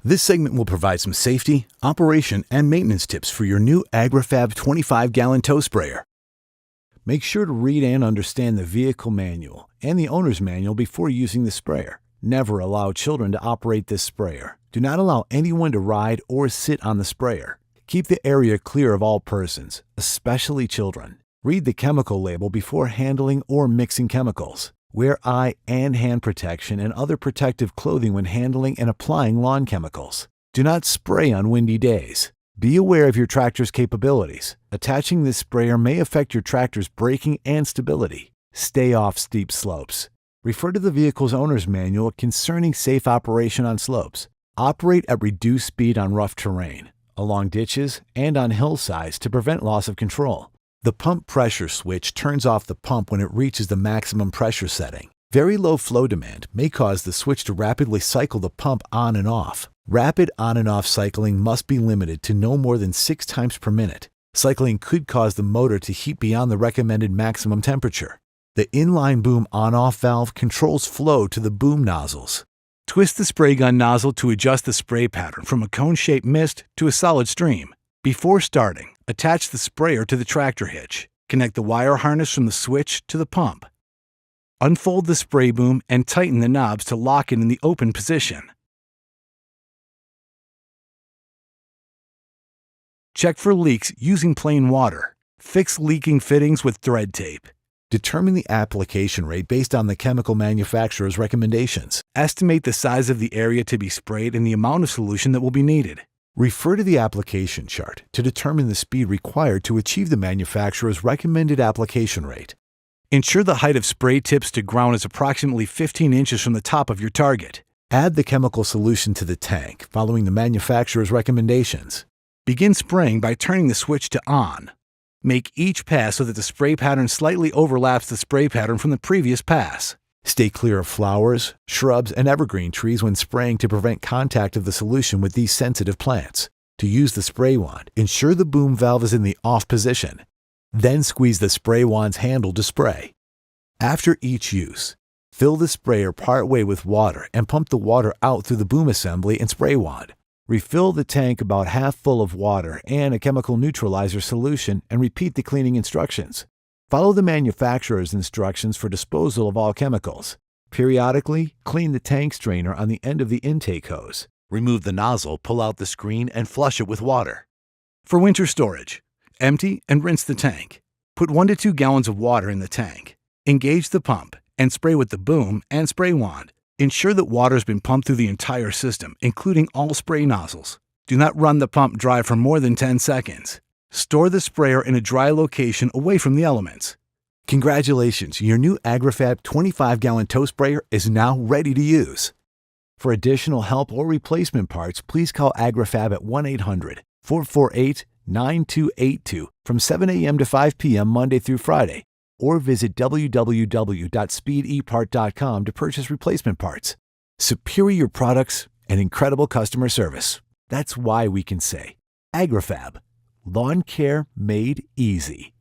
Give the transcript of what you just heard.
This segment will provide some safety, operation, and maintenance tips for your new Agri-Fab 25-gallon tow sprayer. Make sure to read and understand the vehicle manual and the owner's manual before using the sprayer. Never allow children to operate this sprayer. Do not allow anyone to ride or sit on the sprayer. Keep the area clear of all persons, especially children. Read the chemical label before handling or mixing chemicals. Wear eye and hand protection and other protective clothing when handling and applying lawn chemicals. Do not spray on windy days. Be aware of your tractor's capabilities. Attaching this sprayer may affect your tractor's braking and stability. Stay off steep slopes. Refer to the vehicle's owner's manual concerning safe operation on slopes. Operate at reduced speed on rough terrain, along ditches, and on hillsides to prevent loss of control. The pump pressure switch turns off the pump when it reaches the maximum pressure setting. Very low flow demand may cause the switch to rapidly cycle the pump on and off. Rapid on and off cycling must be limited to no more than 6 times per minute. Cycling could cause the motor to heat beyond the recommended maximum temperature. The inline boom on-off valve controls flow to the boom nozzles. Twist the spray gun nozzle to adjust the spray pattern from a cone-shaped mist to a solid stream. Before starting, attach the sprayer to the tractor hitch. Connect the wire harness from the switch to the pump. Unfold the spray boom and tighten the knobs to lock it in the open position. Check for leaks using plain water. Fix leaking fittings with thread tape. Determine the application rate based on the chemical manufacturer's recommendations. Estimate the size of the area to be sprayed and the amount of solution that will be needed. Refer to the application chart to determine the speed required to achieve the manufacturer's recommended application rate. Ensure the height of spray tips to ground is approximately 15 inches from the top of your target. Add the chemical solution to the tank following the manufacturer's recommendations. Begin spraying by turning the switch to on. Make each pass so that the spray pattern slightly overlaps the spray pattern from the previous pass. Stay clear of flowers, shrubs, and evergreen trees when spraying to prevent contact of the solution with these sensitive plants. To use the spray wand, ensure the boom valve is in the off position. Then squeeze the spray wand's handle to spray. After each use, fill the sprayer partway with water and pump the water out through the boom assembly and spray wand. Refill the tank about half full of water and a chemical neutralizer solution and repeat the cleaning instructions. Follow the manufacturer's instructions for disposal of all chemicals. Periodically, clean the tank strainer on the end of the intake hose. Remove the nozzle, pull out the screen, and flush it with water. For winter storage, empty and rinse the tank. Put 1 to 2 gallons of water in the tank. Engage the pump and spray with the boom and spray wand. Ensure that water has been pumped through the entire system, including all spray nozzles. Do not run the pump dry for more than 10 seconds. Store the sprayer in a dry location away from the elements. Congratulations, your new Agri-Fab 25-gallon tow sprayer is now ready to use. For additional help or replacement parts, please call Agri-Fab at 1-800-448-9282 from 7 a.m. to 5 p.m. Monday through Friday, or visit www.speedepart.com to purchase replacement parts. Superior products and incredible customer service. That's why we can say Agri-Fab. Lawn care made easy.